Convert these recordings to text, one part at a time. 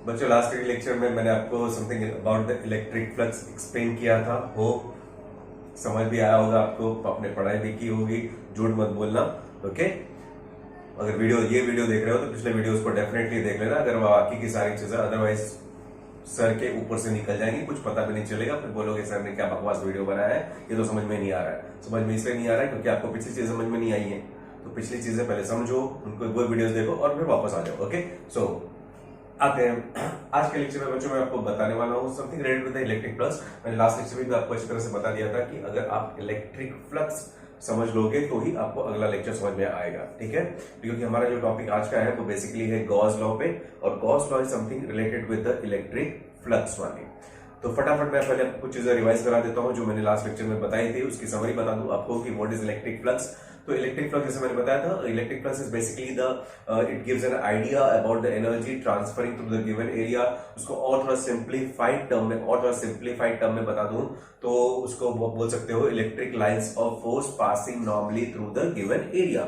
बच्चों लास्ट के लेक्चर में मैंने आपको something about the electric flux explain किया था, वो समझ भी आया होगा आपको, आपने पढ़ाई भी की होगी, झूठ मत बोलना। ओके, अगर ये वीडियो देख रहे हो तो पिछले वीडियोस को डेफिनेटली देख लेना, अगर बाकी की सारी चीजें अदरवाइज सर के ऊपर से निकल जाएंगी, कुछ पता भी नहीं चलेगा, फिर बोलोगे सर ने क्या बकवास वीडियो बनाया है, ये तो समझ में नहीं आ रहा है। समझ में इसलिए नहीं आ रहा है क्योंकि आपको पिछली चीजें समझ में नहीं आई है, तो पिछली चीजें पहले समझो, उनको वो वीडियोस देखो और फिर वापस आ जाओ। ओके, सो आते हैं आज के लेक्चर में। बच्चों मैं आपको बताने वाला हूँ something related with electric flux. मैंने लास्ट लेक्चर में भी आपको अच्छी तरह से बता दिया था कि अगर आप इलेक्ट्रिक फ्लक्स समझ लोगे तो ही आपको अगला लेक्चर समझ में आएगा, ठीक है। क्योंकि हमारा जो टॉपिक आज का है वो बेसिकली है गॉस लॉ पे, और Gauss law is something related with the electric flux वाली। तो फटाफट मैं पहले आपको कुछ चीजें रिवाइज करा देता हूं जो मैंने लास्ट लेक्चर में बताई थी, उसकी समरी बता दूं आपको कि व्हाट इज इलेक्ट्रिक फ्लक्स। तो इलेक्ट्रिक फ्लक्स जैसे मैंने बताया था, electric flux is basically it gives an idea about the energy transferring through the given area. उसको और थोड़ा सिंप्लीफाइड टर्म में बता दूं तो उसको बोल सकते हो electric lines of force passing normally through the given area,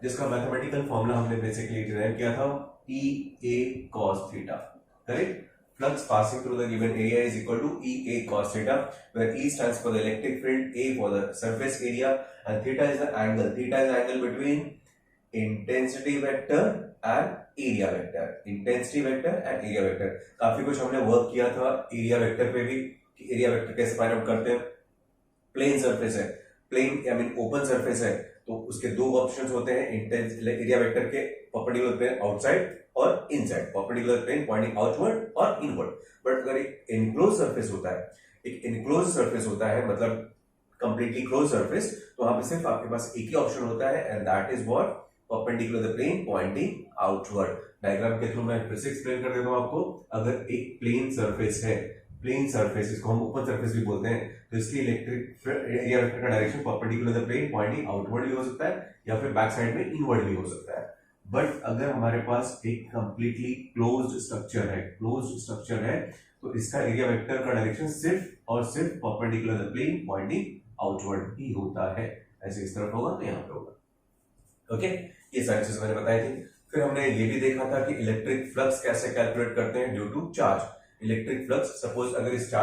जिसका मैथमेटिकल फॉर्मूला हमने बेसिकली डिराइव किया था, E A cos theta, correct. Flux passing through the given area is equal to EA cos theta, where E stands for the electric field, A for the surface area, and theta is the angle. Theta is the angle between intensity vector and area vector. Intensity vector and area vector. काफी कुछ हमने work किया था area vector पे भी, कि area vector कैसे find out करते हैं। प्लेन सरफेस है, plane I mean open surface है, तो उसके दो ऑप्शंस होते हैं एरिया वेक्टर के, परपेंडिकुलर प्लेन आउटसाइड और inside, perpendicular plane pointing outward और इनवर्ड। बट अगर एक इनक्लोज सरफेस होता है, मतलब कंप्लीटली क्लोज सरफेस, तो वहां पे सिर्फ आपके पास एक ही ऑप्शन होता है, and that is what, perpendicular the plane pointing outward. Diagram के थ्रू मैं फिर से एक्सप्लेन कर देता हूं आपको। अगर एक प्लेन सरफेस है, प्लेन सरफेस, इसको हम ओपन सरफेस भी बोलते हैं, तो इसकी इलेक्ट्रिक एरिया वेक्टर का direction perpendicular the plane pointing outward भी हो सकता है, या फिर बैक साइड में इनवर्ड भी हो सकता है। बट अगर हमारे पास एक कंप्लीटली क्लोज्ड स्ट्रक्चर है, तो इसका एरिया वेक्टर का डायरेक्शन सिर्फ और सिर्फ perpendicular the plane pointing outward ही होता है। ऐसे इस तरफ होगा तो यहाँ पे होगा। ओके, ये सारी चीजें मैंने बताई थी। फिर हमने ये भी देखा था कि इलेक्ट्रिक फ्लक्स कैसे कैलकुलेट करते हैं due to charge. Electric flux, suppose अगर इस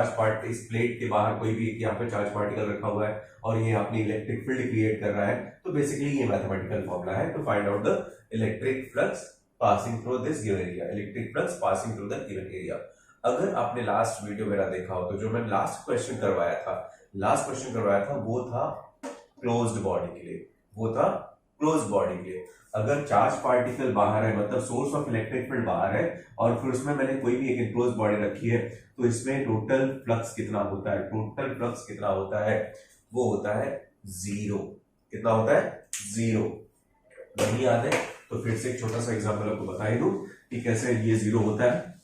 इस प्लेट के बाहर कोई भी यहाँ पे चार्ज पार्टिकल रखा हुआ है और ये अपनी इलेक्ट्रिक फील्ड क्रिएट कर रहा है, तो बेसिकली ये मैथमेटिकल फॉर्मूला है to find out the electric flux passing through this given area. अगर आपने लास्ट वीडियो मेरा देखा हो तो जो मैं लास्ट क्वेश्चन करवाया था वो था क्लोज्ड बॉडी के लिए। अगर चार्ज पार्टिकल बाहर है, मतलब सोर्स ऑफ इलेक्ट्रिक फील्ड बाहर है, और फिर उसमें मैंने कोई भी एक इनक्लोज बॉडी रखी है, तो इसमें टोटल फ्लक्स कितना होता है, वो होता है जीरो। कितना होता है? जीरो। नहीं याद है तो फिर से एक छोटा सा एग्जांपल आपको बता ही दूं कि कैसे ये जीरो होता है।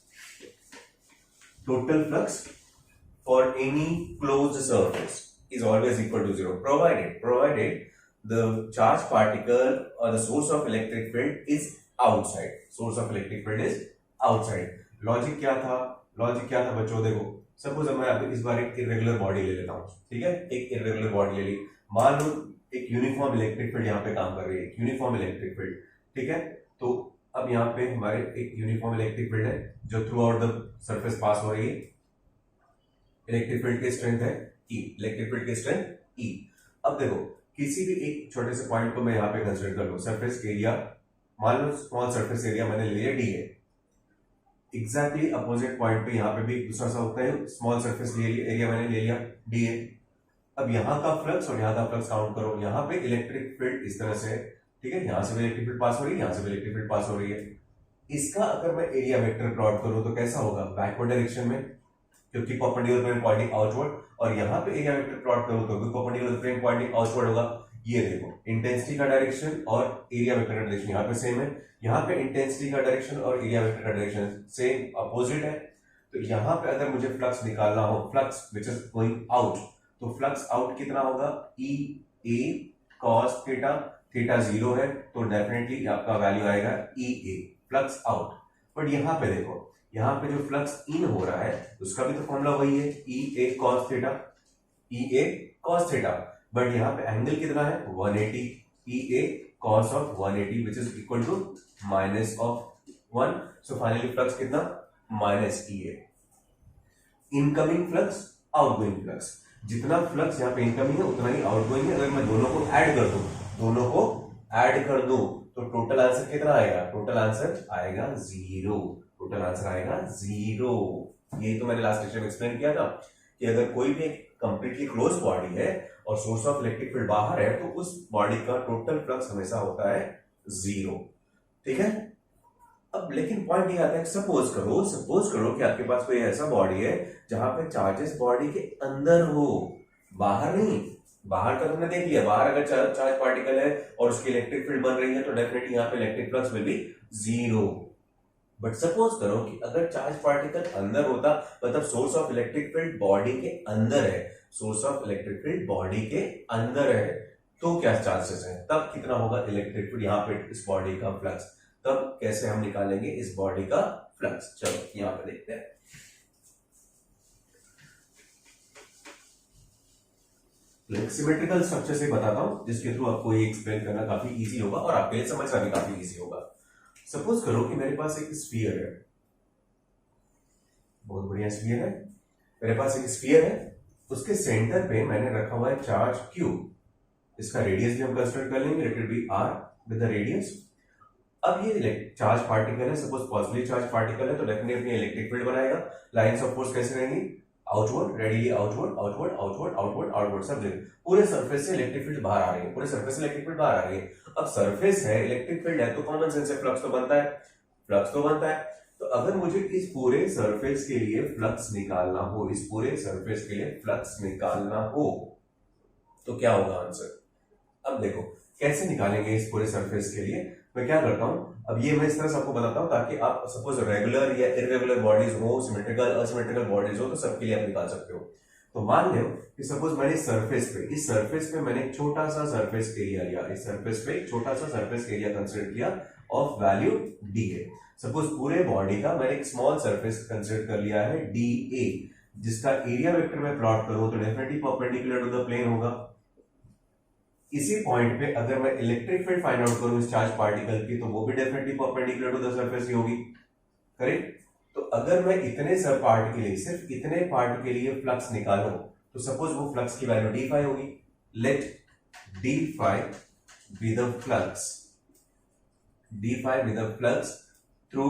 Total flux for any closed surface is always equal to zero, provided the charge particle or the source of electric field is outside. Logic क्या था बच्चों? देखो, सपोज मैं इस बार एक इरेगुलर बॉडी ले लेता हूं, ठीक है, एक इरेगुलर बॉडी ले ली। मान लो एक यूनिफॉर्म इलेक्ट्रिक फील्ड यहाँ पे काम कर रही है, यूनिफॉर्म इलेक्ट्रिक फील्ड, ठीक है। तो अब यहाँ पे हमारे एक यूनिफॉर्म इलेक्ट्रिक फील्ड है जो थ्रू आउट द सरफेस पास हो रही है। इलेक्ट्रिक फील्ड की स्ट्रेंथ है E। अब देखो, किसी भी एक छोटे से पॉइंट को मैं यहाँ पे कंसीडर कर लूं, सरफेस एरिया, मान लो स्मॉल सरफेस एरिया मैंने ले लिया DA। एग्जैक्टली अपोजिट पॉइंट पे यहाँ पे भी दूसरा सा होता है, स्मॉल सरफेस एरिया मैंने ले लिया DA। अब यहाँ का फ्लक्स और यहाँ का फ्लक्स काउंट करो। यहाँ पे इलेक्ट्रिक फील्ड इस तरह से, ठीक है, यहाँ से भी इलेक्ट्रिक फील्ड पास हो रही है, यहाँ से भी इलेक्ट्रिक फील्ड पास हो रही है। इसका अगर मैं एरिया वेक्टर प्लॉट करूं तो कैसा होगा? बैकवर्ड डायरेक्शन में, क्योंकि परपेंडिकुलर प्लेन पॉइंटिंग आउटवर्ड, और यहाँ पे एरिया वेक्टर प्लॉट करूं तो परपेंडिकुलर प्लेन पॉइंटिंग आउटवर्ड होगा। ये देखो, इंटेंसिटी का डायरेक्शन और एरिया वेक्टर का डायरेक्शन यहाँ पे सेम है, यहाँ पे इंटेंसिटी का डायरेक्शन और एरिया वेक्टर का डायरेक्शन सेम अपोजिट है। तो यहाँ पे अगर मुझे फ्लक्स निकालना हो, flux which is going out, तो फ्लक्स आउट कितना होगा? E A cos theta zero है, तो डेफिनेटली आपका वैल्यू आएगा EA, फ्लक्स आउट। बट यहाँ पे देखो, यहाँ पे जो फ्लक्स इन हो रहा है उसका भी तो फॉर्मूला वही है, EA cos थीटा, बट यहाँ पे एंगल कितना है? 180, EA cos of 180 which is equal to minus of 1, so finally flux कितना minus EA। Incoming flux, outgoing flux, जितना फ्लक्स यहाँ पे इनकमिंग है उतना ही आउटगोइंग है। अगर मैं दोनों को ऐड कर दूं तो टोटल आंसर कितना आएगा? टोटल आंसर आएगा 0। टोटल आंसर आएगा 0। ये तो मैंने लास्ट लेक्चर में एक्सप्लेन किया था कि अगर कोई भी एक कंप्लीटली क्लोज बॉडी है और सोर्स ऑफ इलेक्ट्रिक फील्ड बाहर है तो उस बॉडी का टोटल फ्लक्स हमेशा होता है 0। ठीक है। अब लेकिन पॉइंट ये आता है, सपोज करो कि आपके पास कोई ऐसा बॉडी है जहां पे चार्जेस बॉडी के अंदर हो, बाहर नहीं। बाहर का तुमने देख लिया, बाहर अगर चार्ज पार्टिकल है और उसकी इलेक्ट्रिक फील्ड बन रही है तो डेफिनेटली यहाँ पे electric flux will be 0। But suppose करो कि अगर चार्ज पार्टिकल अंदर होता, मतलब source of electric field body के अंदर है, source of electric field body के अंदर है, तो क्या चांसेस है? तब कितना होगा इलेक्ट्रिक फील्ड यहाँ पे इस बॉडी का फ्लक्स? तब कैसे हम निकालेंगे इस बॉडी का फ्लक्स? चलो यहां पे देखते हैं। सिमेट्रिकल स्ट्रक्चर से बताता हूं जिसके थ्रू आपको ये एक्सप्लेन करना काफी इजी होगा और आपके लिए समझना भी काफी इजी होगा। सपोज करो कि मेरे पास एक स्फीयर है, बहुत बढ़िया स्फीयर है, मेरे पास एक स्फीयर है, उसके सेंटर पे मैंने रखा हुआ है चार्ज Q। इसका रेडियस भी हम कंसीडर कर लेंगे, let it be R with the radius. अब ये चार्ज पार्टिकल है, सपोज पॉजिटिवली चार्ज पार्टिकल है तो डेफिनेटली इलेक्ट्रिक फील्ड बनाएगा। लाइंस ऑफ फोर्स कैसे रहेंगी? Outward, radially outward outward outward outward outward, सब जगह पूरे सरफेस से इलेक्ट्रिक फील्ड बाहर आ रही है, पूरे सरफेस से इलेक्ट्रिक फील्ड बाहर आ रही है। अब सरफेस है, इलेक्ट्रिक फील्ड है, तो कॉमन सेंस से फ्लक्स तो बनता है, फ्लक्स तो बनता है। तो अगर मुझे इस पूरे सरफेस के लिए फ्लक्स निकालना हो, इस पूरे सरफेस के लिए फ्लक्स निकालना हो तो क्या होगा आंसर? अब देखो कैसे निकालेंगे इस पूरे सरफेस के लिए। मैं क्या करता हूं, अब ये मैं इस तरह से आपको बताता हूं ताकि आप सपोज रेगुलर या इरेगुलर बॉडीज हो, सिमेट्रिकल असिमेट्रिकल बॉडीज हो, तो सबके लिए आप निकाल सकते हो। तो मान लो कि सपोज मैंने इस सरफेस पे मैंने एक छोटा सा सरफेस एरिया लिया, इस सरफेस पे एक छोटा सा सरफेस एरिया कंसीडर किया ऑफ वैल्यू DA। सपोज पूरे बॉडी का मैंने एक स्मॉल सरफेस कंसीडर कर लिया है DA, जिसका एरिया वेक्टर में प्लॉट करूं तो definitely perpendicular to the plane होगा। इसी पॉइंट पे अगर मैं इलेक्ट्रिक फील्ड फाइंड आउट करूं इस चार्ज पार्टिकल की तो वो भी definitely perpendicular to the surface ही होगी, करेक्ट। तो अगर मैं इतने सब पार्ट के लिए, सिर्फ इतने पार्ट के लिए फ्लक्स निकालूं तो सपोज वो फ्लक्स की वैल्यू d5 होगी। Let d5 be the flux, d5 be the flux through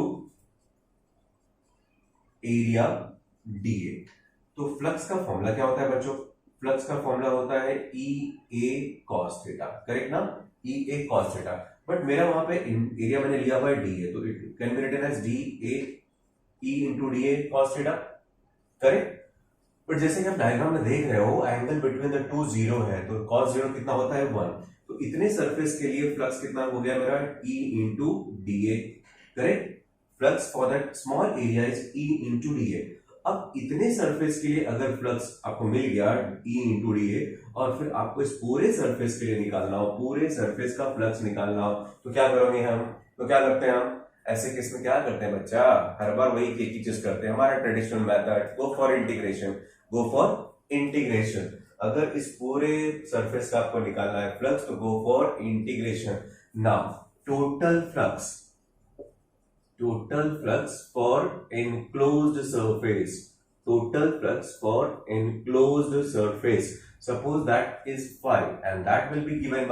area DA। तो फ्लक्स का फॉर्मूला क्या होता है बच्चों? फ्लक्स का फॉर्मूला होता है EA cos थीटा, करेक्ट ना? EA cos theta. बट मेरा वहां पे एरिया मैंने लिया हुआ है DA, तो it can be written as DA E into DA cos theta, correct. But जैसे कि आप डायग्राम में देख रहे हो एंगल बिटवीन द टू 0 है, तो cos 0 कितना होता है 1। तो इतने सरफेस के लिए फ्लक्स कितना हो गया मेरा? E into DA, correct. Flux for that small area is E into DA। अब इतने सरफेस के लिए अगर फ्लक्स आपको मिल गया E into DA और फिर आपको इस पूरे सरफेस के लिए निकालना हो, पूरे सरफेस का फ्लक्स निकालना हो, तो क्या करोगे हम? तो क्या करते हैं हम ऐसे केस में? क्या करते हैं बच्चा? हर बार वही एक ही चीज करते हैं, हमारा traditional method, go for integration, go for integration. अगर इस पूरे सरफेस का आपको निकालना है फ्लक्स तो go for integration. Now total flux for enclosed surface, total flux for enclosed surface, suppose that is phi, and that will be given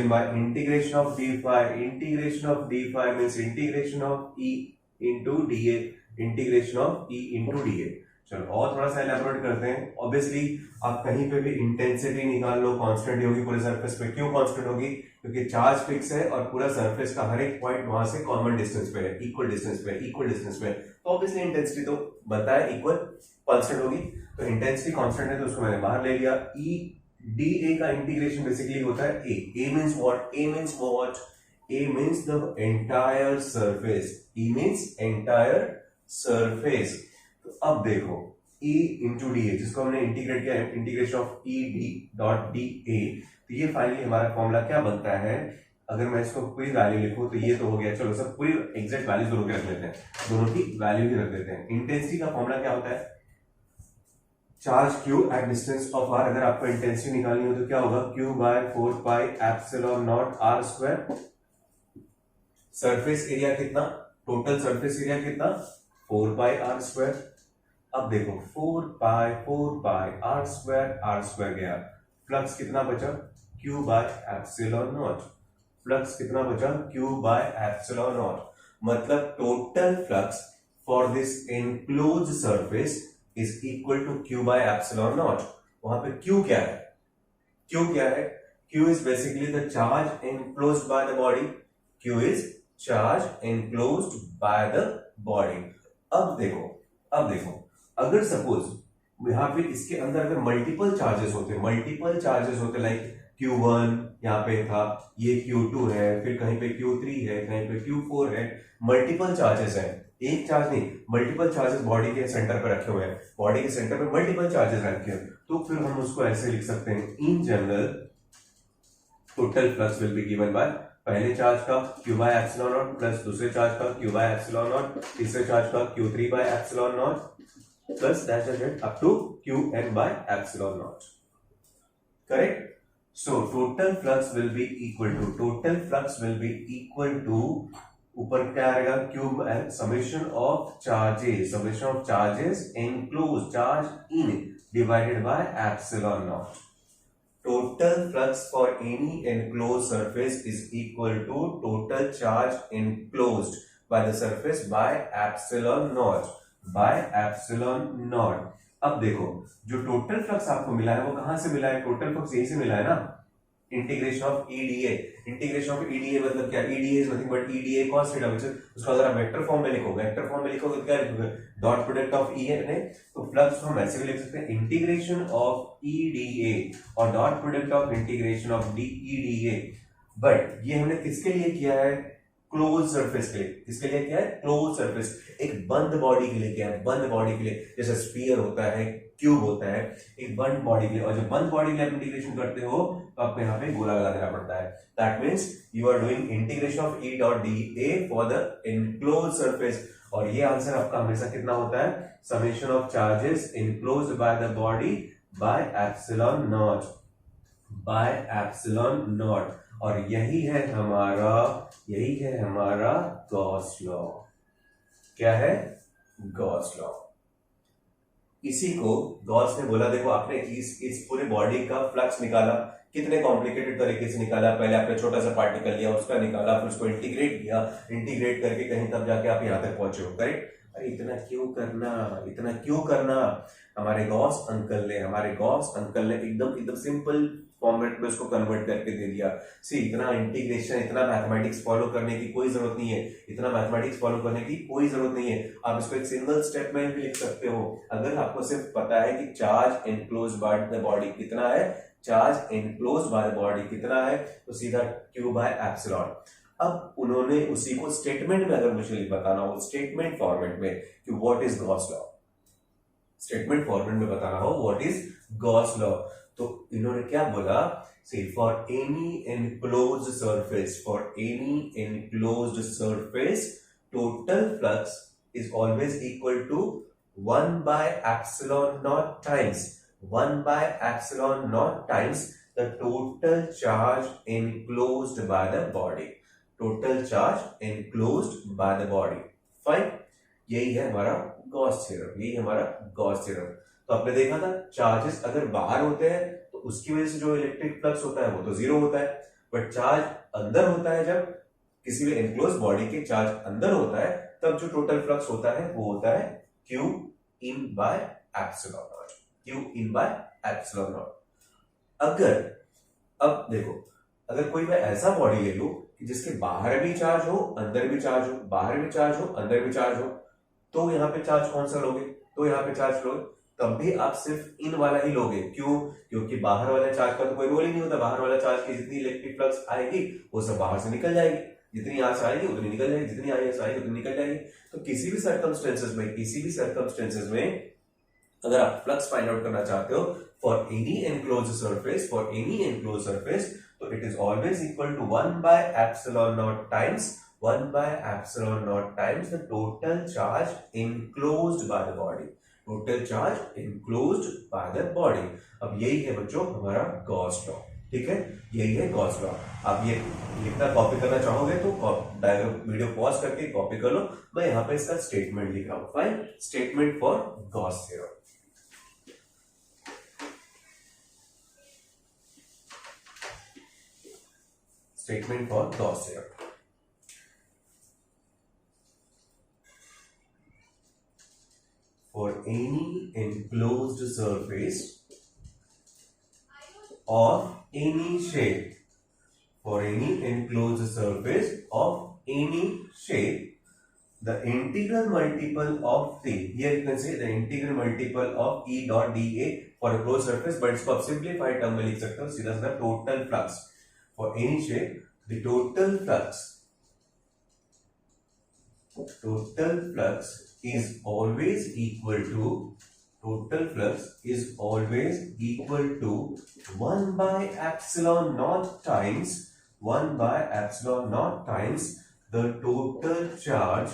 by integration of d phi. Integration of d phi means integration of E into dA, integration of E into dA। चलो और थोड़ा सा elaborate करते हैं। Obviously आप कहीं पे भी इंटेंसिटी निकाल लो, कांस्टेंट होगी पूरे सरफेस पे। क्यों कांस्टेंट होगी? क्योंकि चार्ज फिक्स है और पूरा सरफेस का हर एक पॉइंट वहां से कॉमन डिस्टेंस पे है, इक्वल डिस्टेंस पे, तो ऑब्वियसली इंटेंसिटी तो बताया इक्वल कांस्टेंट होगी। तो इंटेंसिटी कांस्टेंट है तो उसको मैंने बाहर ले लिया। E dA का इंटीग्रेशन बेसिकली होता है A means what? A means the entire surface। E means entire surface। तो अब देखो E into dA जिसको हमने इंटीग्रेट किया, integration of E D dot DA, तो ये फाइनली हमारा फॉर्मूला क्या बनता है? अगर मैं इसको पूरी वैल्यू लिखूं तो ये तो हो गया, चलो सब पूरी एग्जैक्ट वैल्यू दोनों की रख लेते हैं, दोनों की वैल्यू ही रख देते हैं। इंटेंसिटी का फॉर्मूला क्या होता है? Charge Q at distance of R। अगर आपको इंटेंसिटी निकालनी हो तो क्या होगा? Q by 4 pi epsilon not R square. Surface area कितना, टोटल सरफेस एरिया कितना 4πr²। अब देखो 4πr² गया, फ्लक्स कितना बचा Q/ε0, फ्लक्स कितना बचा Q/ε0, मतलब total flux for this enclose surface is equal to Q/ε0। वहां पे Q क्या है, Q क्या है, Q is basically the charge enclosed by the body, Q is charge enclosed by the body। अब देखो अगर सपोज यहाँ पे इसके अंदर अगर मल्टीपल चार्जेस होते लाइक Q1 यहाँ पे था, ये Q2 है, फिर कहीं पे Q3 है, कहीं पे Q4 है, मल्टीपल चार्जेस हैं, एक चार्ज नहीं, मल्टीपल चार्जेस बॉडी के सेंटर पे रखे हुए हैं, बॉडी के सेंटर पे मल्टीपल चार्जेस रखे हैं, तो फिर हम उसको ऐसे लिख सकते हैं, in general total flux will be given by पहले चार्ज का Q/ε0 प्लस दूसरे चार्ज का Q/ε0, तीसरे चार्ज का Q3/ε0 plus that up to Qn/ε0। Correct. So total flux will be equal to ऊपर क्या आएगा cube summation of charges enclose charge in divided by epsilon naught. Total flux for any enclose surface is equal to total charge enclosed by the surface by epsilon naught. अब देखो जो total flux आपको मिला है वो कहां से मिला है, टोटल फ्लक्स यही से मिला है ना, इंटीग्रेशन ऑफ ईडीए मतलब क्या, EDA is nothing but EDA cos theta, उसको अगर आप वेक्टर फॉर्म में लिखोगे तो क्या लिखोगे, डॉट प्रोडक्ट ऑफ ई है, तो फ्लक्स हम ऐसे भी लिख सकते हैं इंटीग्रेशन ऑफ ईडीए और dot product of integration of EDA. But ये हमने किसके लिए किया है, क्लोज सरफेस के लिए। किसके लिए किया है, क्लोज सरफेस, एक बंद बॉडी के लिए किया है, बंद बॉडी के लिए, जैसे स्फीयर होता है, क्यूब होता है, एक बंद बॉडी के लिए। और जब बंद बॉडी के लिए आप इंटीग्रेशन करते हो तो आपको यहाँ पे गोला लगा देना पड़ता है। That means you are doing integration of E dot D A for the enclose surface, और ये आंसर आपका हमेशा कितना होता है, summation of charges enclosed by the body by epsilon naught. और यही है हमारा गॉस लॉ। क्या है, गॉस लॉ। इसी को गॉस ने बोला, देखो आपने इस पूरे बॉडी का फ्लक्स निकाला, कितने कॉम्प्लिकेटेड तरीके से निकाला, पहले आपने छोटा सा पार्टिकल लिया, उसका निकाला, फिर उसको इंटीग्रेट किया, इंटीग्रेट करके कहीं तब जाके आप यहां तक पहुंचे हो, करेक्ट। अरे इतना क्यों करना, हमारे गॉस अंकल ने एकदम सिंपल फॉर्मेट में उसको कन्वर्ट करके दे दिया। सी इतना इंटीग्रेशन, इतना मैथमेटिक्स फॉलो करने की कोई जरूरत नहीं है, आप इसको एक सिंगल स्टेप में भी लिख सकते हो। अगर आपको सिर्फ पता है कि charge enclose by the body कितना है, तो सीधा Q/ε। अब उन्होंने उसी को स्टेटमेंट में अगर मुझे बताना हो, स्टेटमेंट फॉर्मेट में कि what is Gauss law, statement format में बताना हो व्हाट इज गॉस लॉ, तो इन्होंने क्या बोला, see for any enclosed surface total flux is always equal to 1/epsilon naught times the total charge enclosed by the body, fine. यही है हमारा गॉस थ्योरम। तो आपने देखा था चार्जेस अगर बाहर होते हैं तो उसकी वजह से जो इलेक्ट्रिक फ्लक्स होता है वो तो जीरो होता है, बट चार्ज अंदर होता है, जब किसी भी एनक्लोज बॉडी के चार्ज अंदर होता है तब जो टोटल फ्लक्स होता है वो होता है Q/ε0। अगर अब देखो, अगर कोई मैं ऐसा बॉडी ले लूं कि जिसके बाहर भी चार्ज हो, अंदर भी चार्ज हो, बाहर भी चार्ज हो, अंदर भी चार्ज हो, तो यहाँ पे चार्ज कौन सा लोगे, तब भी आप सिर्फ इन वाला ही लोगे। क्यों, क्योंकि बाहर वाले चार्ज का तो कोई रोल ही नहीं होता, बाहर वाला चार्ज की जितनी इलेक्ट्रिक फ्लक्स आएगी वो सब बाहर से निकल जाएगी, जितनी यहाँ से आएगी उतनी निकल जाएगी, जितनी यहाँ से आएगी उतनी निकल जाएगी। तो किसी भी सर्कमस्टेंसेस में अगर आप फ्लक्स फाइंड आउट करना चाहते हो फॉर एनी एनक्लोज्ड सरफेस, तो it is always equal to 1/epsilon naught times the total charge enclosed by the body। अब यही है बच्चों हमारा गॉस लॉ। ठीक है, यही है गॉस लॉ। आप ये लिखना कॉपी करना चाहोगे तो डायग्राम वीडियो पॉज करके कॉपी कर लो। मैं यहाँ पे इसका स्टेटमेंट लिख रहा हूं। Fine, statement for Gauss theorem. Statement for Gauss theorem. For any enclosed surface of any shape, for any enclosed surface of any shape, the integral multiple of t, here you can say the integral multiple of E dot dA for a closed surface, but इसको आप simplified term में लिख सकते हो सीधा सीधा total flux for any shape, the total flux is always equal to 1 by epsilon naught times the total charge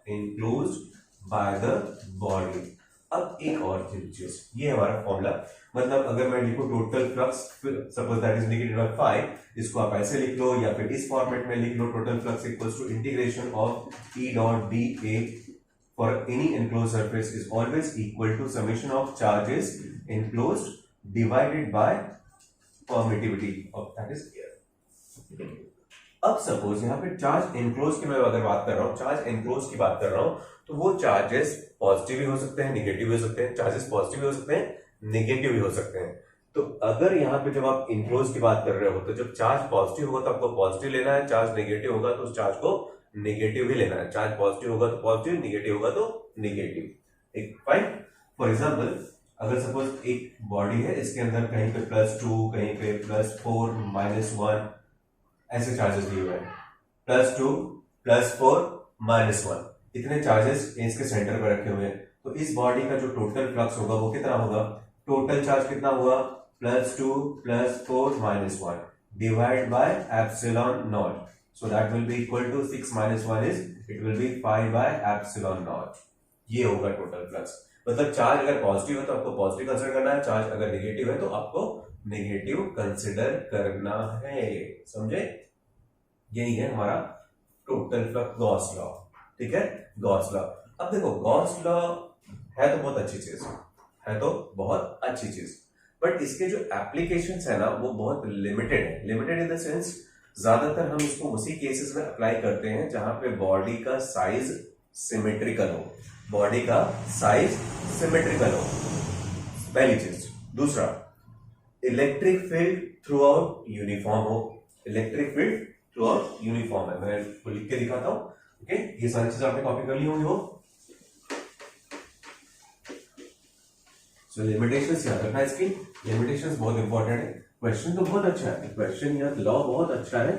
enclosed by the body, अब एक और चीज, ये हमारा फॉर्मूला, मतलब अगर मैं लिखूं total flux, suppose that is indicated by phi, इसको आप ऐसे लिख लो या फिर इस फॉर्मेट में लिख लो, total flux equals to integration of E dot D A for any enclosed surface is always equal to summation of charges enclosed divided by permittivity of that is air. अब सपोज यहाँ पे charge enclose की मैं अगर बात कर रहा हूँ, चार्ज एनक्लोज की बात कर रहा हूँ, तो वो चार्जेस पॉजिटिव भी हो सकते हैं, निगेटिव भी हो सकते हैं, चार्जेस पॉजिटिव भी हो सकते हैं, नेगेटिव भी हो सकते हैं। तो अगर यहाँ पे जब आप इनक्लोज की बात कर रहे हो, तो जब चार्ज पॉजिटिव होगा तो आपको पॉजिटिव लेना है, चार्ज नेगेटिव होगा तो उस चार्ज को नेगेटिव ही लेना है, चार्ज पॉजिटिव होगा तो पॉजिटिव, नेगेटिव होगा तो नेगेटिव। एक फाइन, फॉर एग्जाम्पल अगर सपोज एक बॉडी है, इसके अंदर कहीं पे +2, कहीं पे +4, -1 ऐसे चार्जेस दिए हुए हैं, +2, +4, -1 इतने चार्जेस इसके सेंटर पर रखे हुए हैं। तो इस बॉडी का जो टोटल फ्लक्स होगा वो कितना होगा, टोटल चार्ज कितना हुआ, +2, +4, -1 divide by epsilon naught, so that will be equal to 6 - 1 is, it will be 5 by epsilon naught. ये होगा टोटल फ्लक्स। मतलब चार्ज अगर पॉजिटिव है तो आपको पॉजिटिव कंसिडर करना है, चार्ज अगर नेगेटिव है तो आपको नेगेटिव कंसिडर करना है, समझे? यही है हमारा टोटल फ्लक्स गॉस लॉ, ठीक है, गॉस लॉ। अब देखो गॉस लॉ है तो बहुत अच्छी चीज है, तो बहुत अच्छी चीज, बट इसके जो एप्लीकेशंस है ना वो बहुत लिमिटेड है। लिमिटेड इन द सेंस ज्यादातर हम इसको उसी केसेस में अप्लाई करते हैं जहां पे बॉडी का साइज सिमेट्रिकल हो, बॉडी का साइज सिमेट्रिकल हो, पहली चीज। दूसरा, electric field throughout uniform हो, electric field throughout uniform है। मैं इसको लिख के दिखाता हूं, ओके, ये सारी चीजें आपने कॉपी कर ली होंगी हो। सो लिमिटेशंस याद रखना, इसकी लिमिटेशंस बहुत इंपॉर्टेंट है। क्वेश्चन तो बहुत अच्छा है, क्वेश्चन या लॉ बहुत अच्छा है।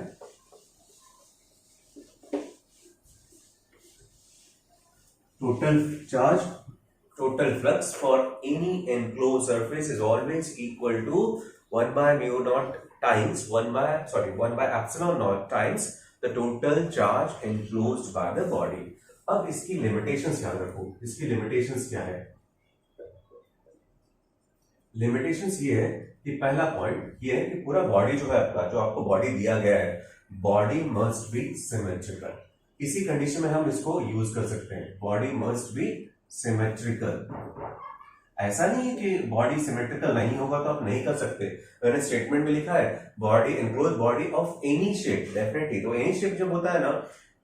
Total charge, total flux for any enclosed surface is always equal to 1 by mu naught times 1 by epsilon naught times the total charge enclosed by the body। अब इसकी लिमिटेशंस याद रखो, इसकी लिमिटेशंस क्या है? लिमिटेशंस ये है कि पहला पॉइंट ये है कि पूरा बॉडी जो है आपका, जो आपको बॉडी दिया गया है, बॉडी मस्ट बी सिमेट्रिकल। इसी कंडीशन में हम इसको यूज कर सकते हैं, बॉडी मस्ट बी सिमेट्रिकल। ऐसा नहीं है कि बॉडी सिमेट्रिकल नहीं होगा तो आप नहीं कर सकते। मैंने स्टेटमेंट में लिखा है body enclose body of any shape, definitely. तो एनी शेप जब होता है ना,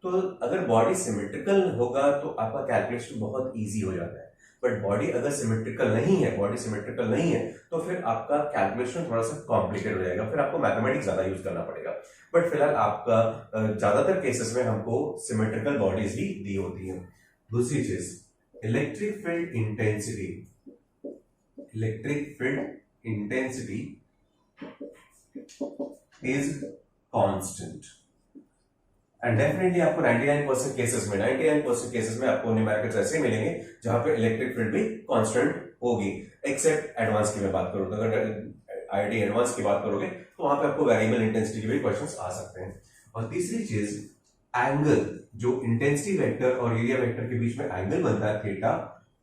तो अगर बॉडी सिमेट्रिकल होगा तो आपका कैलकुलेशन बहुत इजी हो जाता है। बट बॉडी अगर सिमेट्रिकल नहीं है, बॉडी सिमेट्रिकल नहीं है, तो फिर आपका कैलकुलेशन थोड़ा सा कॉम्प्लिकेट हो जाएगा, फिर आपको मैथमेटिक्स ज्यादा यूज करना पड़ेगा। बट फिलहाल आपका ज्यादातर केसेस में हमको सिमेट्रिकल बॉडीज ही दी होती है। दूसरी चीज, electric field intensity, electric field intensity is constant and definitely आपको 99% केसेस में, 99% केसेस में आपको न्यूमेरिकल्स ऐसे मिलेंगे जहां पे इलेक्ट्रिक फील्ड भी कांस्टेंट होगी, एक्सेप्ट एडवांस की मैं बात करूं तो अगर आईआईटी एडवांस की बात करोगे तो वहां पे आपको वेरिएबल इंटेंसिटी के भी क्वेश्चंस आ सकते हैं। और तीसरी चीज, एंगल, जो इंटेंसिटी वेक्टर और एरिया वेक्टर के बीच में एंगल बनता है थीटा,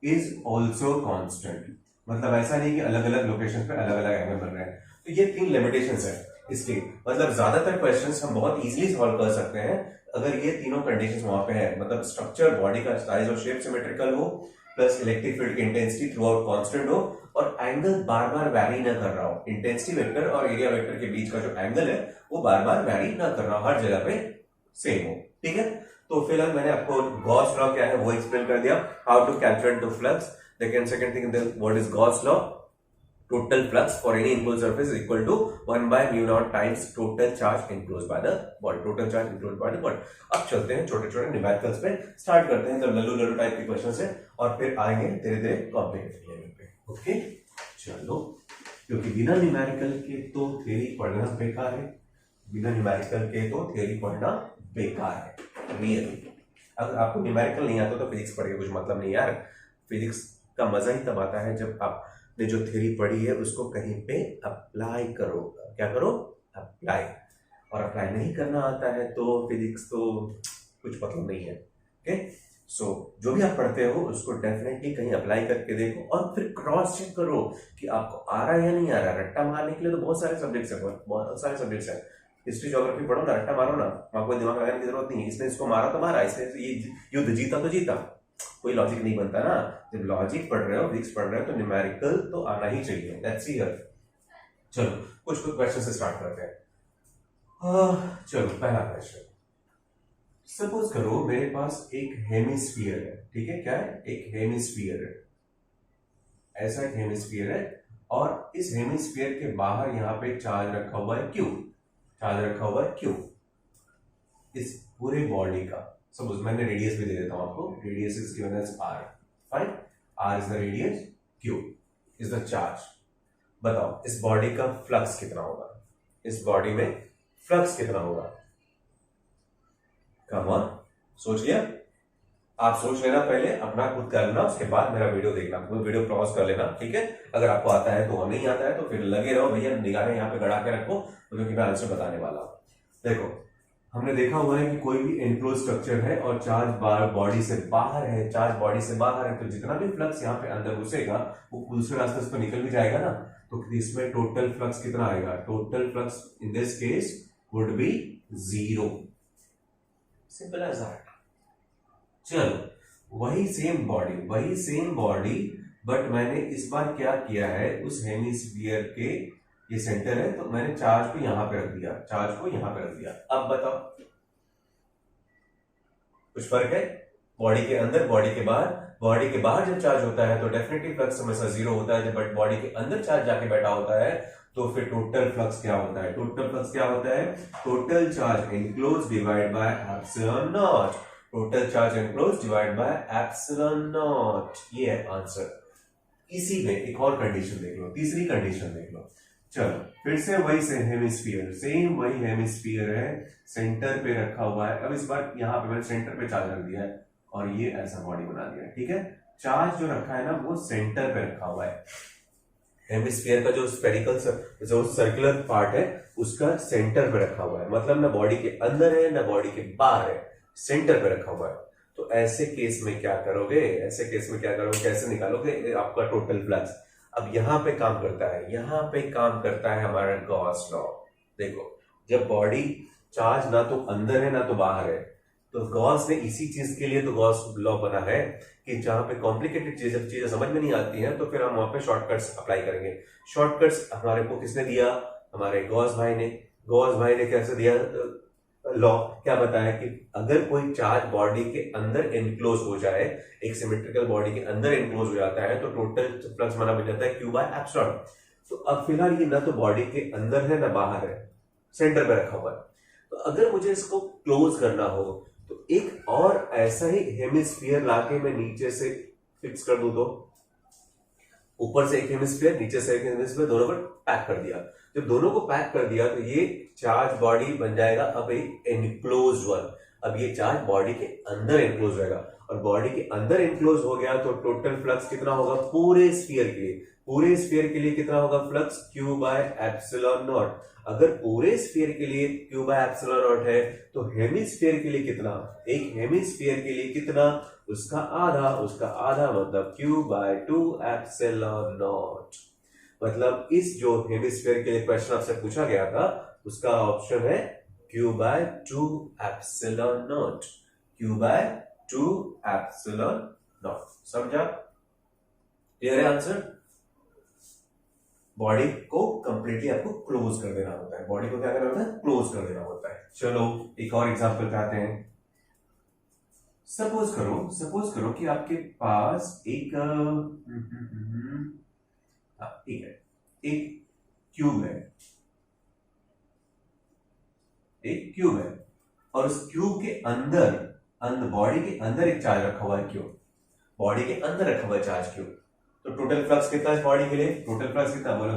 इज ऑल्सो कॉन्स्टेंट। मतलब ऐसा नहीं कि अलग अलग लोकेशन पे अलग अलग एंगल बन रहे हैं। तो ये 3 लिमिटेशंस है इसकी। मतलब ज्यादातर क्वेश्चंस हम बहुत इजीली सॉल्व कर सकते हैं अगर ये तीनों कंडीशंस वहां पे है। मतलब स्ट्रक्चर, बॉडी का साइज और शेप सिमेट्रिकल हो, प्लस इलेक्ट्रिक फील्ड की इंटेंसिटी थ्रू आउट कॉन्स्टेंट हो, और एंगल बार बार वैरी ना कर रहा हो। इंटेंसिटी वेक्टर और एरिया वेक्टर के बीच का जो एंगल है वो बार बार वैरी ना कर रहा हो, हर जगह पे सेम हो। ठीक है, तो फिलहाल मैंने आपको गॉस लॉ क्या है वो एक्सप्लेन कर दिया, how to calculate the flux. Second thing, what is Gauss law? total flux for any enclosed surface is equal to 1 by mu naught times total charge enclosed by the body, total charge enclosed by the body। अब चलते हैं छोटे छोटे numericals पे, start करते हैं। तो Lallu Lallu type के क्वेश्चन है और फिर आएंगे धीरे धीरे कॉम्प्लिकेटेड लेवल पे। ओके चलो, क्योंकि बिना न्यूमेरिकल के तो थ्योरी पढ़ना बेकार है, बिना न्यूमेरिकल के तो थ्योरी पढ़ना बेकार है रियली। अगर आपको न्यूमेरिकल नहीं आता तो फिजिक्स पढ़ के कुछ मतलब नहीं यार। फिजिक्स का मजा ही तब आता है जब आप ने जो थ्योरी पढ़ी है उसको कहीं पे अप्लाई करो। क्या करो? अप्लाई। और अप्लाई नहीं करना आता है तो फिजिक्स तो कुछ मतलब नहीं है। ओके सो जो भी आप पढ़ते हो उसको डेफिनेटली कहीं अप्लाई करके देखो और फिर क्रॉस चेक करो कि आपको आ रहा है या नहीं आ रहा है। रट्टा मारने के लिए तो बहुत सारे सब्जेक्ट्स है, बहुत सारे सब्जेक्ट्स है। हिस्ट्री ज्योग्राफी पढ़ो ना, रट्टा मारो ना, आपको दिमाग लगाने की जरूरत नहीं है। इसने इसको मारा तो मारा, इसने ये युद्ध जीता तो जीता, कोई लॉजिक नहीं बनता ना। जब लॉजिक पढ़ रहे हो, फिजिक्स पढ़ रहे हो, तो न्यूमेरिकल तो आना ही चाहिए। Let's see here. चलो कुछ क्वेश्चन से स्टार्ट करते हैं। चलो पहला क्वेश्चन, सपोज करो मेरे पास एक हेमिस्फीयर है। ठीक है, क्या है? एक हेमिस्फीयर है, ऐसा एक हेमिस्फीयर है और इस हेमिस्फीयर के बाहर यहां पे चार्ज रखा हुआ है क्यू, चार्ज रखा हुआ है क्यू इस पूरे बॉडी का। सपोज मैंने रेडियस भी दे देता हूं आपको, radius is given as r, fine. r is the radius, q is the charge. बताओ इस बॉडी का फ्लक्स कितना होगा? इस बॉडी में फ्लक्स कितना होगा? कम ऑन, सोच लिया? आप सोच लेना पहले, अपना खुद कर लेना, उसके बाद मेरा वीडियो देखना, तो वीडियो पॉज कर लेना। ठीक है, अगर आपको आता है तो, नहीं आता है तो फिर लगे रहो भैया, निगाहें यहाँ पे गड़ा के रखो क्योंकि मैं आंसर बताने वाला हूं। देखो हमने देखा हुआ है कि कोई भी एनक्लोज स्ट्रक्चर है और चार्ज बॉडी से बाहर है, चार्ज बॉडी से बाहर है, तो जितना भी फ्लक्स यहाँ पे अंदर घुसेगा वो दूसरे रास्ते से तो निकल भी जाएगा ना। तो इसमें टोटल फ्लक्स कितना आएगा? Total flux in this case would be 0। Simple as that. चलो वही सेम बॉडी बट मैंने इस बार क्या किया है, उस हेमिस्फीयर के ये सेंटर है तो मैंने चार्ज को यहां पे रख दिया, चार्ज को यहां पे रख दिया। अब बताओ कुछ फर्क है? बॉडी के अंदर, बॉडी के बाहर। बॉडी के बाहर जब चार्ज होता है तो डेफिनेटली फ्लक्स हमेशा 0 होता है, बट बॉडी के अंदर चार्ज जाके बैठा होता है तो फिर टोटल फ्लक्स क्या होता है? टोटल फ्लक्स क्या होता है? Total charge enclose divide by epsilon naught. Total charge enclose divide by epsilon naught, ये है आंसर। इसी में एक और कंडीशन देख लो, तीसरी कंडीशन देख लो। चलो फिर से वही हेमिस्फीयर, सेम वही हेमिस्फीयर है, सेंटर पे रखा हुआ है। अब इस बार यहाँ पे मैंने सेंटर पे चार्ज रख दिया है और ये ऐसा बॉडी बना दिया है। ठीक है, चार्ज जो रखा है ना वो सेंटर पे रखा हुआ है। हेमिस्फीयर का जो स्फेरिकल जो सर्कुलर पार्ट है उसका सेंटर पे रखा हुआ है, मतलब ना बॉडी के अंदर है ना बॉडी के बाहर है, सेंटर पे रखा हुआ है। तो ऐसे केस में क्या करोगे? ऐसे केस में क्या करोगे? कैसे निकालोगे आपका टोटल फ्लक्स? अब यहां पे काम करता है, यहां पे काम करता है हमारा गॉस लॉ। देखो जब बॉडी चार्ज ना तो अंदर है ना तो बाहर है, तो गॉस ने इसी चीज के लिए तो गॉस लॉ बना है कि जहां पे कॉम्प्लिकेटेड चीजें समझ में नहीं आती हैं तो फिर हम वहां पे शॉर्टकट्स अप्लाई करेंगे। शॉर्टकट्स हमारे को किसने दिया? हमारे गॉस भाई ने। गॉस भाई ने कैसे दिया लॉ? क्या बताया कि अगर कोई चार्ज बॉडी के अंदर एनक्लोज हो जाए, एक सिमेट्रिकल बॉडी के अंदर एनक्लोज हो जाता है तो टोटल फ्लक्स माना बन जाता है q बाय एप्सिलॉन। तो अब फिलहाल ये ना तो बॉडी के अंदर है ना बाहर है, सेंटर पे रखा हुआ है। तो अगर मुझे इसको क्लोज करना हो तो एक और ऐसा ही हेमिस्फीयर लाके मैं नीचे से फिक्स कर दूं, तो ऊपर से एक हेमिस्फीयर, नीचे से एक हेमिस्फीयर, दोनों पर पैक कर दिया। जब दोनों को पैक कर दिया तो ये चार्ज बॉडी बन जाएगा अब एक एनक्लोज वन। अब ये चार्ज बॉडी के अंदर एनक्लोज रहेगा और बॉडी के अंदर एनक्लोज हो गया तो टोटल फ्लक्स कितना होगा पूरे स्फीयर के लिए? पूरे स्फीयर के लिए कितना होगा flux, Q by epsilon not. अगर पूरे स्फीयर के लिए क्यू बाय एप्सिलॉन नॉट है तो हेमिस्फीयर के लिए कितना, एक हेमिस्फीयर के लिए कितना, उसका आधा, उसका आधा मतलब क्यू बाय 2 एप्सिलॉन नॉट। मतलब इस जो हेमिस्फीयर के लिए क्वेश्चन आपसे पूछा गया था उसका ऑप्शन है q by 2 epsilon naught, q by 2 epsilon naught. समझा? क्लियर है आंसर? बॉडी को कंप्लीटली आपको क्लोज कर देना होता है, बॉडी को क्या करना होता है, क्लोज कर देना होता है। चलो एक और एग्जांपल पे आते हैं। सपोज करो कि आपके पास एक ठीक है, एक क्यूब है, एक क्यूब है और उस क्यूब के अंदर बॉडी के अंदर एक चार्ज रखा हुआ है, क्यूब बॉडी के अंदर रखा हुआ है चार्ज क्यूब। तो टोटल फ्लक्स कितना है बॉडी के लिए, टोटल फ्लक्स कितना, बोलो।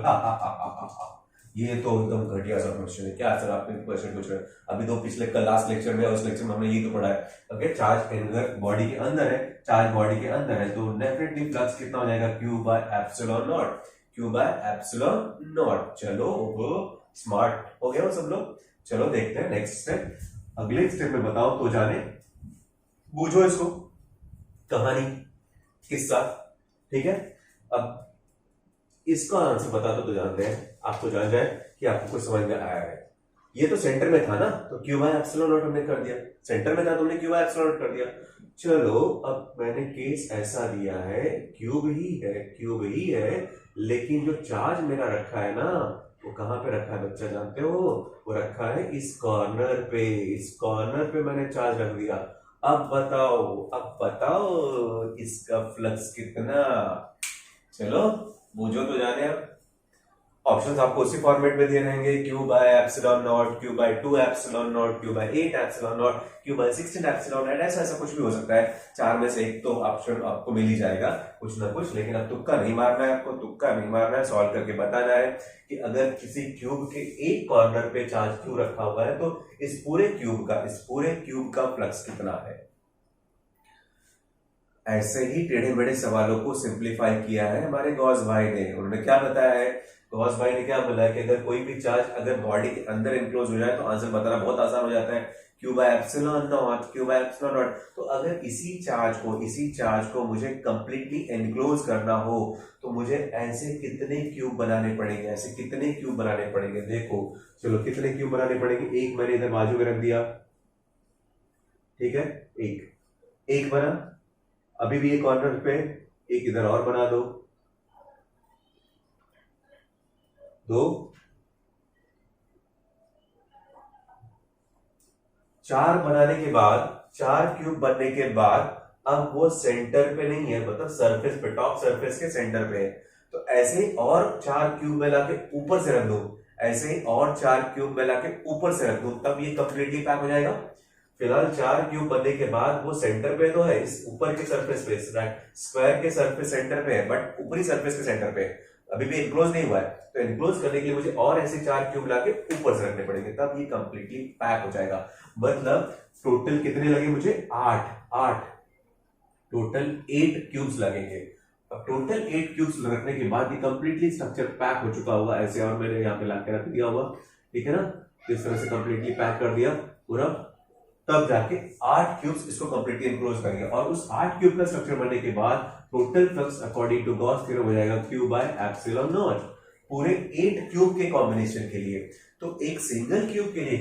ये तो एकदम घटिया सा क्वेश्चन है। क्या सर आपने क्वेश्चन पूछ रहे हैं? अभी तो पिछले कल लास्ट लेक्चर में, उस लेक्चर में हमने ये तो पढ़ा है। ओके, चार्ज अंदर बॉडी के अंदर है, चार्ज बॉडी के अंदर है, तो डेफिनेटली फ्लक्स कितना हो जाएगा, Q by epsilon naught, q by epsilon not. चलो वो स्मार्ट हो गया वो सब लोग। चलो देखते हैं नेक्स्ट स्टेप। अगले स्टेप में बताओ तो जाने, बूझो इसको, कहानी, किस्सा, ठीक है। अब इसका आंसर बता तो जानते हैं, आपको जान जाए कि आपको कुछ समझ में आया है। ये तो सेंटर में था ना, तो क्यू बाय एप्सिलॉन नॉट हमने कर दिया, सेंटर में था तो हमने क्यू बाय एप्सिलॉन नॉट कर दिया। चलो अब मैंने केस ऐसा दिया है, क्यूब ही है, लेकिन जो चार्ज मेरा रखा है ना वो कहां पे रखा है बच्चा जानते हो, वो रखा है इस कॉर्नर पे, इस कॉर्नर पे मैंने चार्ज रख दिया। अब बताओ इसका फ्लक्स कितना। चलो बूझो तो जाने। अब ऑप्शंस आपको उसी फॉर्मेट में दिए रहेंगे, q by epsilon naught, q by 2 epsilon naught, q by 8 epsilon naught, q by 16 epsilon naught, ऐसा कुछ भी हो सकता है। चार में से एक तो ऑप्शन आपको मिल ही जाएगा कुछ ना कुछ, लेकिन अब तुक्का नहीं मारना है, आपको तुक्का नहीं मारना है, सॉल्व करके बताना है कि अगर किसी क्यूब के एक कॉर्नर पे चार्ज क्यू रखा हुआ है तो इस पूरे क्यूब का फ्लक्स कितना है। ऐसे ही टेढ़े मेढ़े सवालों को सिंप्लीफाई किया है हमारे गॉस भाई ने। उन्होंने क्या बताया है, गॉस भाई ने क्या बोला है कि अगर कोई भी चार्ज अगर बॉडी के अंदर इनक्लोज हो जाए तो आंसर बताना बहुत आसान हो जाता है, q by epsilon naught, q by epsilon naught. तो अगर इसी चार्ज को मुझे कंप्लीटली एनक्लोज करना हो तो मुझे ऐसे कितने क्यूब बनाने पड़ेंगे, देखो चलो कितने क्यूब बनाने पड़ेंगे। एक मैंने इधर बाजू में रख दिया, ठीक है, एक बना, अभी भी एक कॉर्नर पे एक इधर और बना दो, 2, 4 बनाने के बाद, 4 क्यूब बनने के बाद अब वो सेंटर पे नहीं है, मतलब सरफेस पे, टॉप सरफेस के सेंटर पे है। तो ऐसे ही और 4 क्यूब मिला के ऊपर से रख दो, ऐसे ही और 4 क्यूब मिला के ऊपर से रख दो, तब ये कंप्लीटली पैक हो जाएगा। फिलहाल 4 क्यूब बनने के बाद वो सेंटर पे तो है, इस ऊपर के सरफेस पे, स्क्वायर के सरफेस सेंटर पे है, बट ऊपरी सरफेस के सेंटर पे अभी भी एनक्लोज नहीं हुआ है। तो एनक्लोज करने के लिए मुझे और ऐसे 4 क्यूब लाके ऊपर से रखने पड़ेंगे, तब ये कंप्लीटली पैक हो जाएगा। मतलब टोटल कितने लगे मुझे, 8 टोटल 8 क्यूब्स लगेंगे। अब टोटल 8 क्यूब्स रखने के बाद ये कंप्लीटली स्ट्रक्चर पैक हो चुका होगा ऐसे, और मैंने यहाँ पे लाके रख दिया होगा, ठीक है ना। इस तरह से कंप्लीटली पैक कर दिया पूरा, तब जाके 8 क्यूब्स इसको कंप्लीटली एनक्लोज करेंगे। और उस 8 क्यूब का स्ट्रक्चर बनने के बाद total flux according to Gauss theorem हो जाएगा क्यू बाय एप्सिलॉन नॉट, पूरे 8 क्यूब के कॉम्बिनेशन के लिए। तो एक सिंगल क्यूब के लिए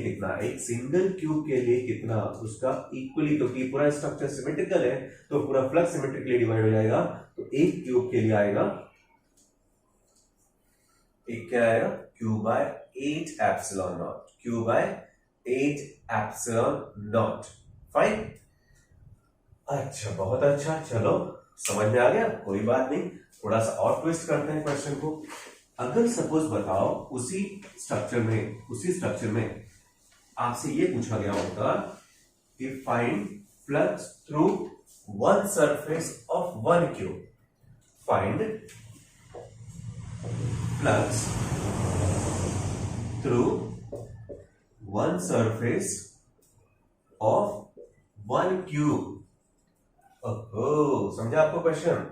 कितना, उसका इक्वली, क्योंकि पूरा स्ट्रक्चर सिमेट्रिकल है तो पूरा फ्लक्स सिमेट्रिकली डिवाइड हो जाएगा। तो एक क्यूब के लिए आएगा, एक क्या आएगा, q by 8 epsilon naught, q by 8 epsilon naught. Fine, अच्छा, बहुत अच्छा, चलो समझ में आ गया, कोई बात नहीं। थोड़ा सा और ट्विस्ट करते हैं क्वेश्चन को। अगर सपोज बताओ उसी स्ट्रक्चर में आपसे ये पूछा गया होता कि find flux through one surface of one cube, find flux through one surface of one cube. ओहो, समझा आपको क्वेश्चन?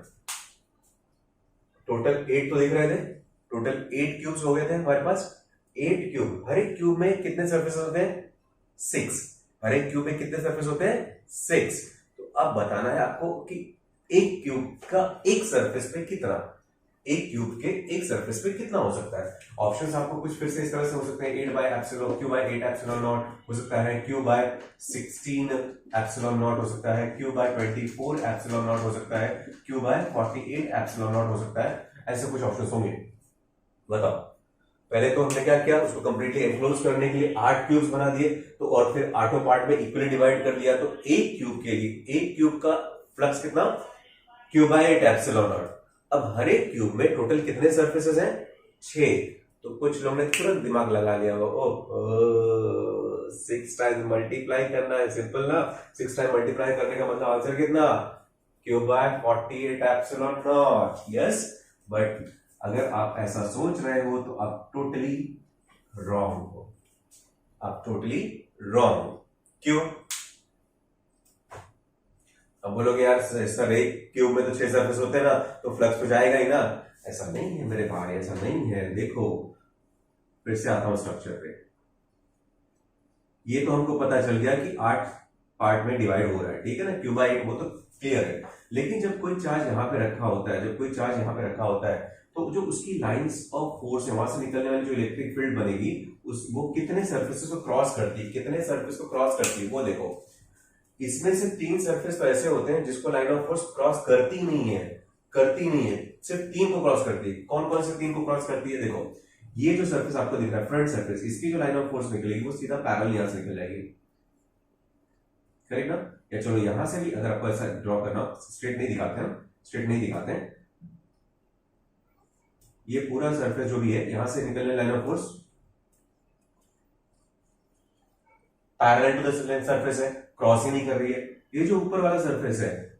टोटल 8 तो दिख रहे थे, टोटल 8 क्यूब्स हो गए थे हमारे पास। 8 क्यूब, हर एक क्यूब में कितने सरफेस होते हैं? 6। हर एक क्यूब में कितने सरफेस होते हैं? 6। तो अब बताना है आपको कि एक क्यूब का एक सरफेस पे कितना, एक क्यूब के एक सरफेस पे कितना हो सकता है। ऑप्शंस आपको कुछ फिर से इस तरह से हो सकते हैं, 8 by epsilon, q by 8 epsilon naught हो सकता है, क्यू बाय 16 एप्सिलॉन नॉट हो सकता है, क्यू बाय 24 एप्सिलॉन नॉट हो सकता है, क्यू बाय 48 एप्सिलॉन नॉट हो सकता है। ऐसे कुछ ऑप्शंस होंगे। बताओ, पहले तो हमने क्या किया, उसको कंप्लीटली एनक्लोज करने के लिए 8 क्यूब्स बना दिए, तो और फिर 8 पार्ट में इक्वली डिवाइड कर लिया। तो एक क्यूब के लिए, एक क्यूब का फ्लक्स कितना? Q by 8 epsilon naught. अब हर एक क्यूब में टोटल कितने सरफेसेस हैं? 6। तो कुछ लोगों ने तुरंत दिमाग लगा लिया, ओ 6 टाइम्स मल्टीप्लाई करना है, सिंपल ना। 6 टाइम मल्टीप्लाई करने का मतलब आंसर कितना? Q by 48 epsilon naught. Yes, but अगर आप ऐसा सोच रहे हो तो आप टोटली रॉन्ग हो, आप टोटली रॉन्ग हो। क्यों? अब बोलोगे यार सर एक क्यूब में तो 6 सरफेस होते हैं ना, तो फ्लक्स तो जाएगा ही ना। ऐसा नहीं है मेरे भाई, ऐसा नहीं है। देखो, फिर से आता हूं स्ट्रक्चर पे। ये तो हमको पता चल गया कि 8 पार्ट में डिवाइड हो रहा है, ठीक है ना, क्यू बाय 8, वो तो क्लियर है। लेकिन जब कोई चार्ज यहां पे रखा होता है, जब कोई चार्ज यहां पे रखा होता है, तो जो उसकी लाइंस ऑफ फोर्स है, वहां से निकलने वाली जो इलेक्ट्रिक फील्ड बनेगी, वो कितने सरफेसेस को क्रॉस करती है, कितने सरफेस को क्रॉस करती है, वो देखो। इसमें से 3 सरफेस तो ऐसे होते हैं जिसको लाइन ऑफ फोर्स क्रॉस करती नहीं है, करती नहीं है, सिर्फ 3 को क्रॉस करती है। कौन कौन से 3 को क्रॉस करती है? देखो, ये जो सरफेस आपको दिख रहा है फ्रंट सरफेस, इसकी जो लाइन ऑफ फोर्स निकलेगी वो सीधा पैरेलल यहां से निकल जाएगी, करेक्ट ना? या चलो यहां से भी अगर आपको ऐसा ड्रॉ करना, स्ट्रेट नहीं दिखाते हैं, स्ट्रेट नहीं दिखाते हैं, ये पूरा सरफेस जो भी है यहां से निकलने line of force parallel to the surface है, क्रॉस ही नहीं कर रही है। ये जो ऊपर वाला सरफेस है,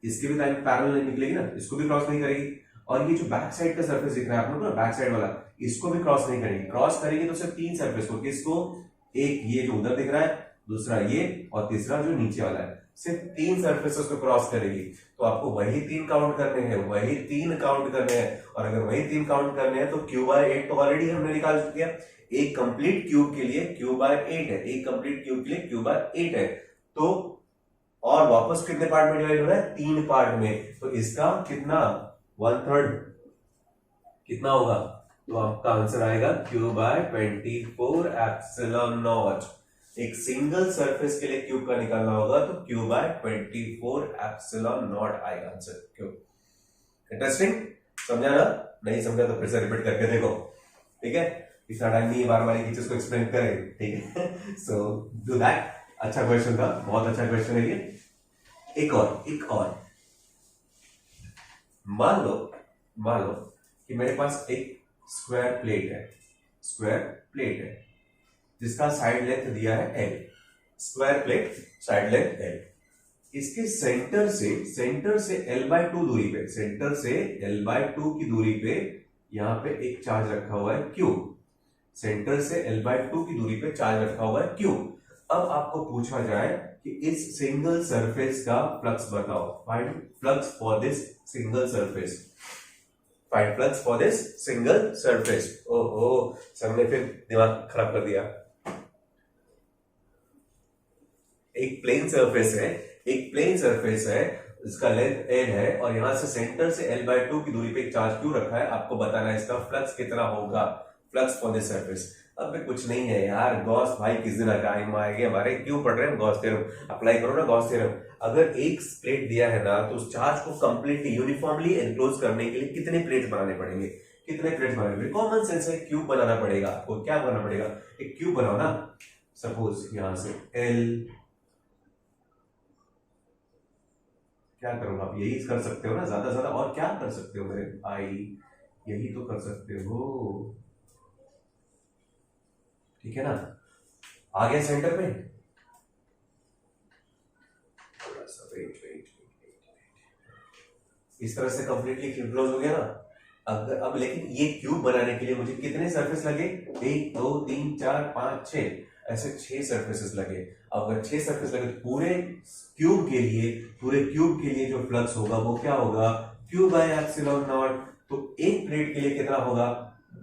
इसकी भी लाइन पैरेलल नहीं निकलेगी ना, इसको भी क्रॉस नहीं करेगी। और ये जो बैक साइड का सरफेस दिख रहा है आप लोग को ना, बैक साइड वाला, इसको भी क्रॉस नहीं करेगी। क्रॉस करेगी तो सिर्फ 3 सरफेस को, किसको? एक ये जो उधर दिख रहा है, दूसरा ये, और तीसरा जो नीचे वाला है। सिर्फ 3 सरफेसेस को क्रॉस करेगी। तो आपको वही 3 काउंट करने हैं, वही 3 काउंट करने हैं। और अगर वही 3 काउंट करने हैं तो क्यू बाय 8 तो ऑलरेडी हमने निकाल चुके हैं। एक कंप्लीट क्यूब के लिए क्यू बाय 8 है, एक कंप्लीट क्यूब के लिए क्यू बाय 8 है। तो और वापस कितने पार्ट में डिवाइड हो रहा है? 3 पार्ट में। तो इसका कितना? 1/3 कितना होगा? तो आपका आंसर आएगा क्यू बाय 24 एप्सिलॉन नॉट। एक सिंगल सरफेस के लिए क्यूब का निकालना होगा तो क्यू बाय 24 एप्सिलॉन नॉट आएगा आंसर। क्यों? इंटरेस्टिंग, समझा ना? नहीं समझा तो फिर से रिपीट करके देखो, ठीक है? इतना टाइम नहीं बार बार एक चीज को एक्सप्लेन करें, ठीक है? So do that. अच्छा क्वेश्चन था, बहुत अच्छा क्वेश्चन है ये। एक और मान लो कि मेरे पास एक स्क्वायर प्लेट है जिसका साइड लेंथ दिया है L। Square plate, side length L। इसके सेंटर से L/2 दूरी पे, सेंटर से L/2 की दूरी पे यहां पे एक चार्ज रखा हुआ है Q। सेंटर से L/2 की दूरी पे चार्ज रखा हुआ है Q। अब आपको पूछा जाए कि इस सिंगल सरफेस का फ्लक्स बताओ। Find flux for this single surface. Find flux for this single surface. ओहो, सर ने फिर दिमाग खराब कर दिया। एक प्लेन सरफेस है, इसका लेंथ L है, और यहां से सेंटर से L/2 की दूरी पे एक चार्ज क्यों रखा है, आपको बताना है इसका फ्लक्स कितना होगा। Flux for this surface. अब कुछ नहीं है यार, गॉस भाई किस दिन टाइम आएंगे हमारे, क्यों पढ़ रहे हैं गॉस थ्योरम? अप्लाई करो ना गॉस थ्योरम। अगर एक प्लेट दिया है ना, तो उस चार्ज को कंप्लीटली यूनिफॉर्मली एनक्लोज करने के लिए कितने प्लेट्स बनाने पड़ेंगे? कॉमन सेंस है, क्यूब बनाना पड़ेगा आपको। क्या बनाना पड़ेगा? एक क्यूब बनाओ ना। सपोज यहां से L, क्या करूंगा? आप यही कर सकते हो ना, ज्यादा और क्या कर सकते हो मेरे भाई? यही तो कर सकते हो, ठीक है ना? आ गया सेंटर पे? थोड़ा सा वेट। इस तरह से कंप्लीटली क्लोज हो गया ना। अगर अब लेकिन ये क्यूब बनाने के लिए मुझे कितने सरफेस लगे? 1 2 3 4 5 6, ऐसे 6 सरफेसेस लगे। अगर 6 सरफेस लगे तो पूरे क्यूब के लिए जो फ्लक्स होगा वो क्या होगा? Q by epsilon naught. तो एक प्लेट के लिए कितना होगा,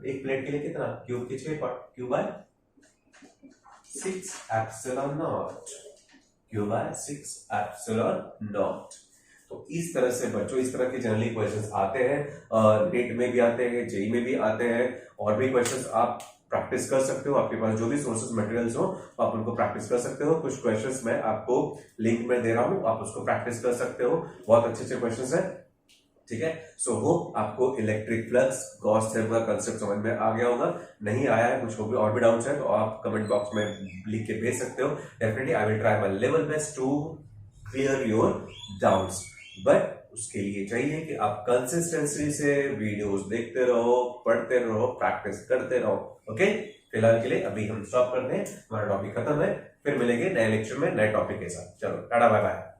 एक प्लेट के लिए कितना, क्यूब के 6 part, q by 6 epsilon naught, q by 6 epsilon naught. तो इस तरह से बच्चों इस तरह के जनरली क्वेश्चंस आते हैं, नेट में भी आते हैं, जेई में भी आते हैं, और भी क्वेश्चंस आप प्रैक्टिस कर सकते हो। आपके पास जो भी सोर्सेज मटेरियल्स हो आप उनको प्रैक्टिस कर सकते हो। कुछ क्वेश्चंस मैं आपको लिंक में दे रहा हूं, आप उसको प्रैक्टिस कर सकते हो, बहुत अच्छे अच्छे क्वेश्चंस हैं, ठीक है। सो होप आपको इलेक्ट्रिक फ्लक्स गॉस थ्योरम का कंसेप्ट समझ में आ गया होगा। नहीं आया है, कुछ और भी डाउट्स है तो आप कमेंट बॉक्स में लिख के भेज सकते हो। Definitely I will try my level best to clear your doubts, but उसके लिए चाहिए कि आप कंसिस्टेंसी से वीडियोस देखते रहो, पढ़ते रहो, प्रैक्टिस करते रहो। ओके, फिलहाल के लिए अभी हम स्टॉप करते हैं, हमारा टॉपिक खत्म है, फिर मिलेंगे नए लेक्चर में नए टॉपिक के साथ। चलो टाटा बाय बाय।